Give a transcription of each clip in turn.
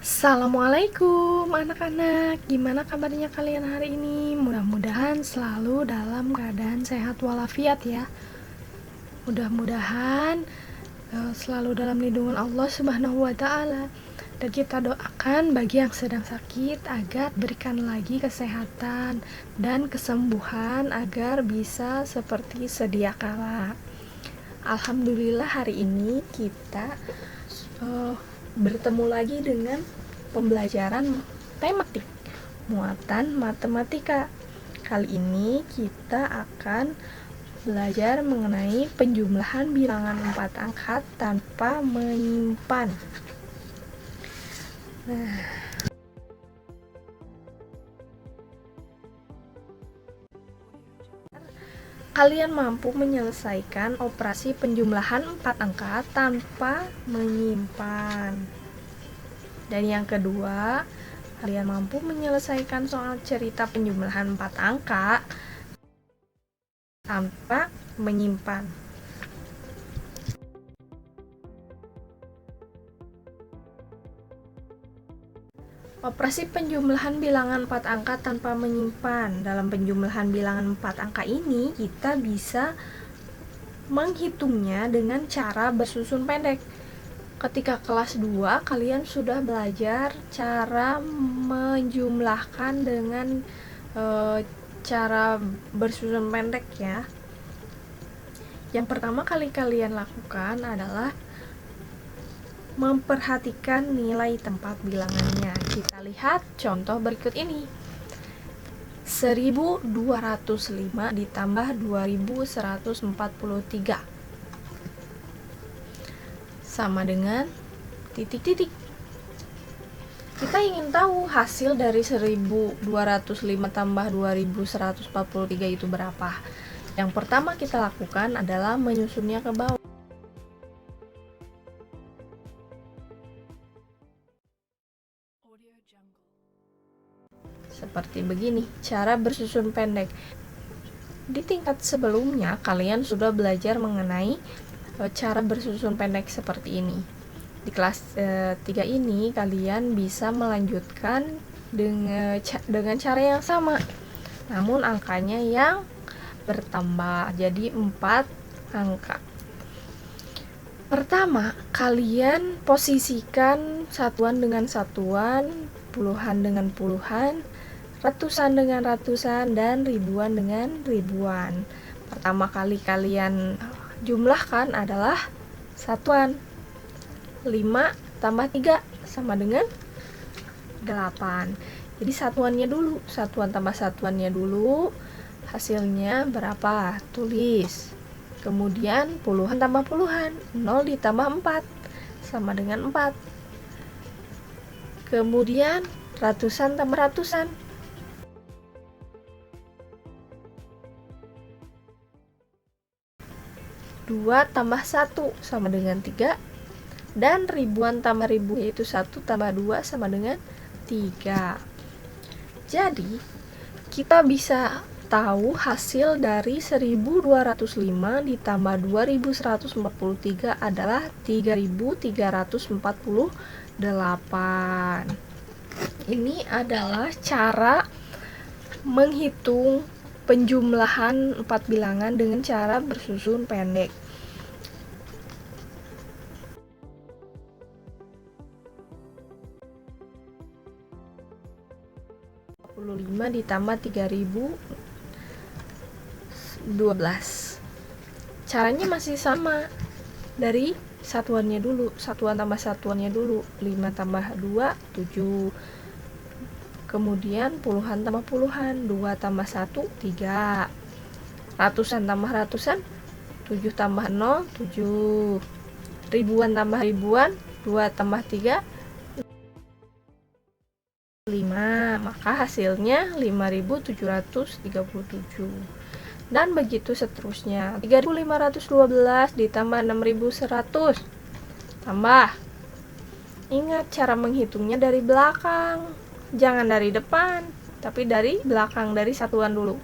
Assalamualaikum anak-anak, gimana kabarnya kalian hari ini? Mudah-mudahan selalu dalam keadaan sehat walafiat ya. Mudah-mudahan selalu dalam lindungan Allah Subhanahu wa Ta'ala. Dan kita doakan bagi yang sedang sakit agar berikan lagi kesehatan dan kesembuhan agar bisa seperti sedia kala. Alhamdulillah hari ini kita bertemu lagi dengan pembelajaran tematik muatan matematika. Kali ini kita akan belajar mengenai penjumlahan bilangan 4 angka tanpa menyimpan. Kalian mampu menyelesaikan operasi penjumlahan 4 angka tanpa menyimpan. Dan yang kedua, kalian mampu menyelesaikan soal cerita penjumlahan 4 angka tanpa menyimpan. Operasi penjumlahan bilangan 4 angka tanpa menyimpan. Dalam penjumlahan bilangan 4 angka ini, kita bisa menghitungnya dengan cara bersusun pendek. Ketika kelas 2, kalian sudah belajar cara menjumlahkan dengan cara bersusun pendek ya. Yang pertama kali kalian lakukan adalah memperhatikan nilai tempat bilangannya. Kita lihat contoh berikut ini. 1205 ditambah 2143 sama dengan titik-titik. Kita ingin tahu hasil dari 1205 tambah 2143 itu berapa. Yang pertama kita lakukan adalah menyusunnya ke bawah. Seperti begini cara bersusun pendek. Di tingkat sebelumnya kalian sudah belajar mengenai cara bersusun pendek seperti ini. Di kelas 3 ini kalian bisa melanjutkan dengan cara yang sama, namun angkanya yang bertambah jadi 4 angka. Pertama, kalian posisikan satuan dengan satuan, puluhan dengan puluhan, ratusan dengan ratusan, dan ribuan dengan ribuan. Pertama kali kalian jumlahkan adalah satuan. 5 tambah 3 sama dengan 8. Jadi satuannya dulu, satuan tambah satuannya dulu, hasilnya berapa? Tulis. Kemudian puluhan tambah puluhan, 0 ditambah 4 sama dengan 4. Kemudian ratusan tambah ratusan, 2 tambah 1 sama dengan 3, dan ribuan tambah ribu yaitu 1 tambah 2 sama dengan 3. Jadi kita bisa tahu hasil dari 1205 ditambah 2143 adalah 3348. Ini adalah cara menghitung penjumlahan 4 bilangan dengan cara bersusun pendek. Ditambah 3012. Caranya masih sama. Dari satuannya dulu, satuan tambah satuannya dulu. 5 tambah 2, 7. Kemudian puluhan tambah puluhan, 2 tambah 1, 3. Ratusan tambah ratusan, 7 tambah 0, 7. Ribuan tambah ribuan, 2 tambah 3, 5. Maka hasilnya 5737. Dan begitu seterusnya. 3512 ditambah 6100. Tambah. Ingat cara menghitungnya dari belakang. Jangan dari depan, tapi dari belakang, dari satuan dulu.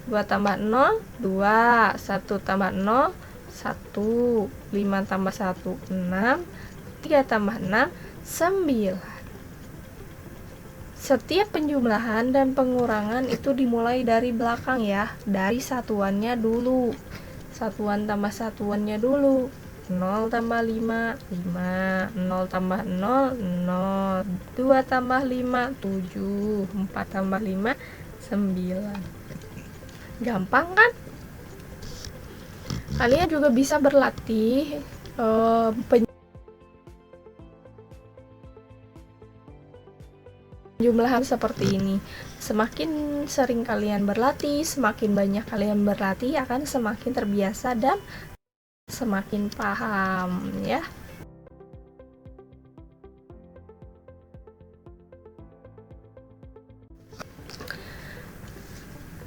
2 tambah 0, 2. 1 tambah 0, 1. 5 tambah 1, 6. 3 tambah 6, 9. Setiap penjumlahan dan pengurangan itu dimulai dari belakang ya, dari satuannya dulu. Satuan tambah satuannya dulu. 0 tambah 5, 5. 0 tambah 0, 0. 2 tambah 5, 7. 4 tambah 5, 9. Gampang kan? Kalian juga bisa berlatih penjumlahan seperti ini. Semakin sering kalian berlatih, semakin banyak kalian berlatih, akan semakin terbiasa dan semakin paham ya.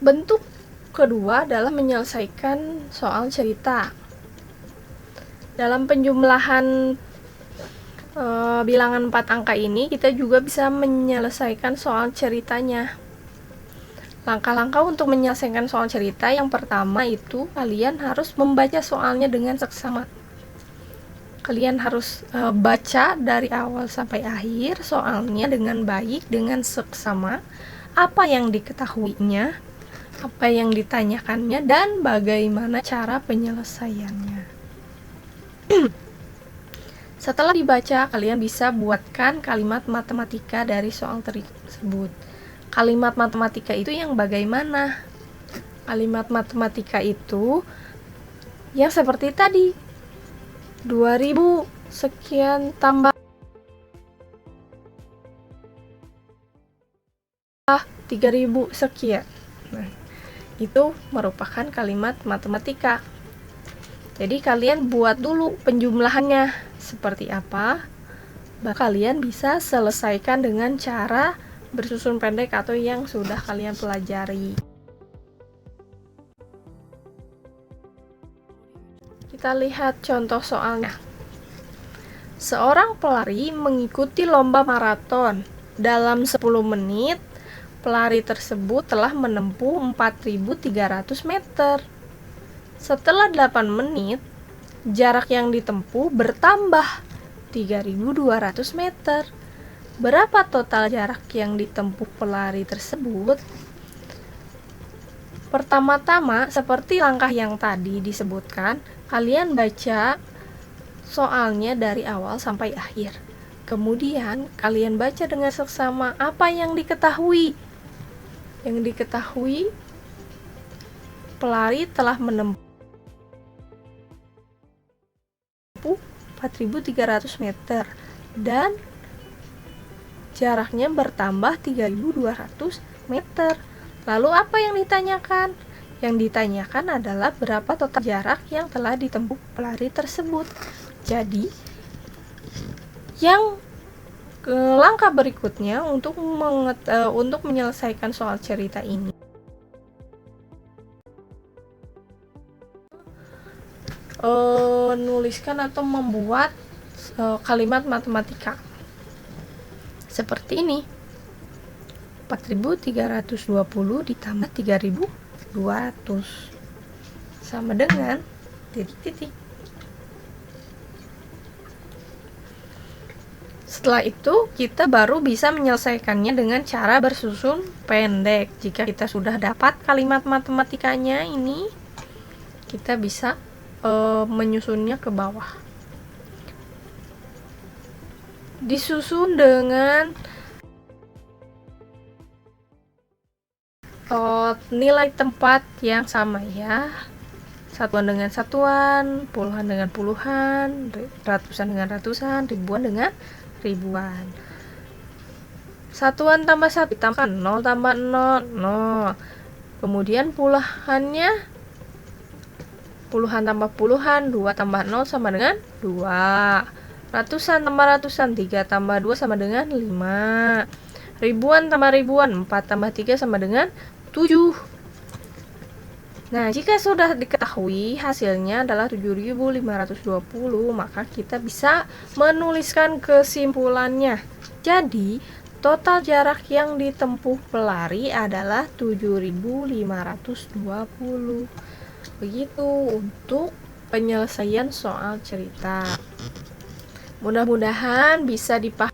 Bentuk kedua adalah menyelesaikan soal cerita. Dalam penjumlahan bilangan 4 angka ini, kita juga bisa menyelesaikan soal ceritanya. Langkah-langkah untuk menyelesaikan soal cerita, yang pertama itu kalian harus membaca soalnya dengan seksama. Kalian harus baca dari awal sampai akhir soalnya dengan baik, dengan seksama, apa yang diketahuinya, apa yang ditanyakannya, dan bagaimana cara penyelesaiannya. Setelah dibaca, kalian bisa buatkan kalimat matematika dari soal tersebut. Kalimat matematika itu yang bagaimana? Kalimat matematika itu yang seperti tadi. 2000 sekian tambah 3000 sekian. Nah, itu merupakan kalimat matematika. Jadi kalian buat dulu penjumlahannya seperti apa, baru kalian bisa selesaikan dengan cara bersusun pendek atau yang sudah kalian pelajari. Kita lihat contoh soalnya. Seorang pelari mengikuti lomba maraton. Dalam 10 menit, pelari tersebut telah menempuh 4.300 meter. Setelah 8 menit, jarak yang ditempuh bertambah 3.200 meter. Berapa total jarak yang ditempuh pelari tersebut? Pertama-tama, seperti langkah yang tadi disebutkan, kalian baca soalnya dari awal sampai akhir. Kemudian, kalian baca dengan seksama apa yang diketahui. Yang diketahui, pelari telah menempuh 4.300 meter dan jaraknya bertambah 3.200 meter. Lalu apa yang ditanyakan? Yang ditanyakan adalah berapa total jarak yang telah ditempuh pelari tersebut. Jadi, yang langkah berikutnya untuk menyelesaikan soal cerita ini, menuliskan atau membuat kalimat matematika seperti ini. 4.320 ditambah 3.200 sama dengan titik-titik. Setelah itu, kita baru bisa menyelesaikannya dengan cara bersusun pendek. Jika kita sudah dapat kalimat matematikanya ini, kita bisa menyusunnya ke bawah. Disusun dengan nilai tempat yang sama ya. Satuan dengan satuan, puluhan dengan puluhan, ratusan dengan ratusan, ribuan dengan ribuan. Satuan tambah satu tambah 0 tambah 0, 0. Kemudian puluhannya, puluhan tambah puluhan, 2 tambah 0 sama dengan 2. Ratusan tambah ratusan, 3 tambah 2 sama dengan 5. Ribuan tambah ribuan, 4 tambah 3 sama dengan 7. Nah, jika sudah diketahui hasilnya adalah 7.520, maka kita bisa menuliskan kesimpulannya. Jadi, total jarak yang ditempuh pelari adalah 7.520. Begitu untuk penyelesaian soal cerita. Mudah-mudahan bisa dipahami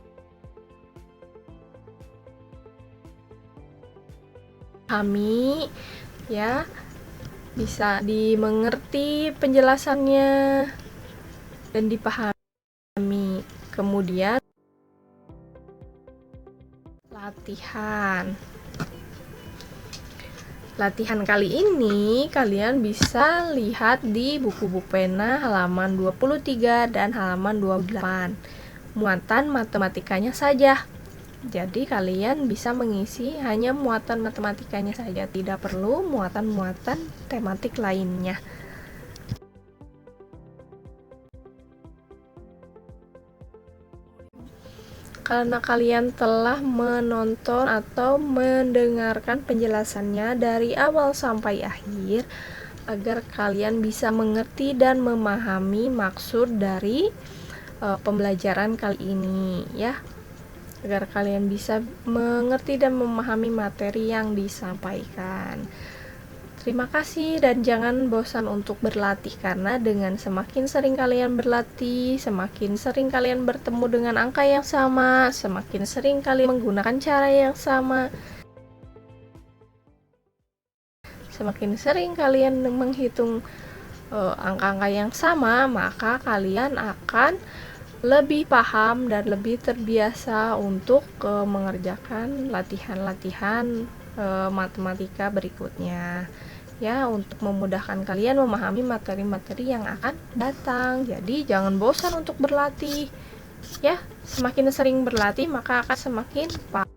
dipahami ya, bisa dimengerti penjelasannya dan dipahami. Kemudian latihan kali ini kalian bisa lihat di buku pena halaman 23 dan halaman 28, muatan matematikanya saja. Jadi kalian bisa mengisi hanya muatan matematikanya saja, tidak perlu muatan-muatan tematik lainnya. Karena kalian telah menonton atau mendengarkan penjelasannya dari awal sampai akhir, agar kalian bisa mengerti dan memahami maksud dari pembelajaran kali ini ya, agar kalian bisa mengerti dan memahami materi yang disampaikan. Terima kasih dan jangan bosan untuk berlatih, karena dengan semakin sering kalian berlatih, semakin sering kalian bertemu dengan angka yang sama, semakin sering kalian menggunakan cara yang sama, semakin sering kalian menghitung angka-angka yang sama, maka kalian akan lebih paham dan lebih terbiasa untuk mengerjakan latihan-latihan matematika berikutnya ya, untuk memudahkan kalian memahami materi-materi yang akan datang. Jadi jangan bosan untuk berlatih ya, semakin sering berlatih maka akan semakin paham.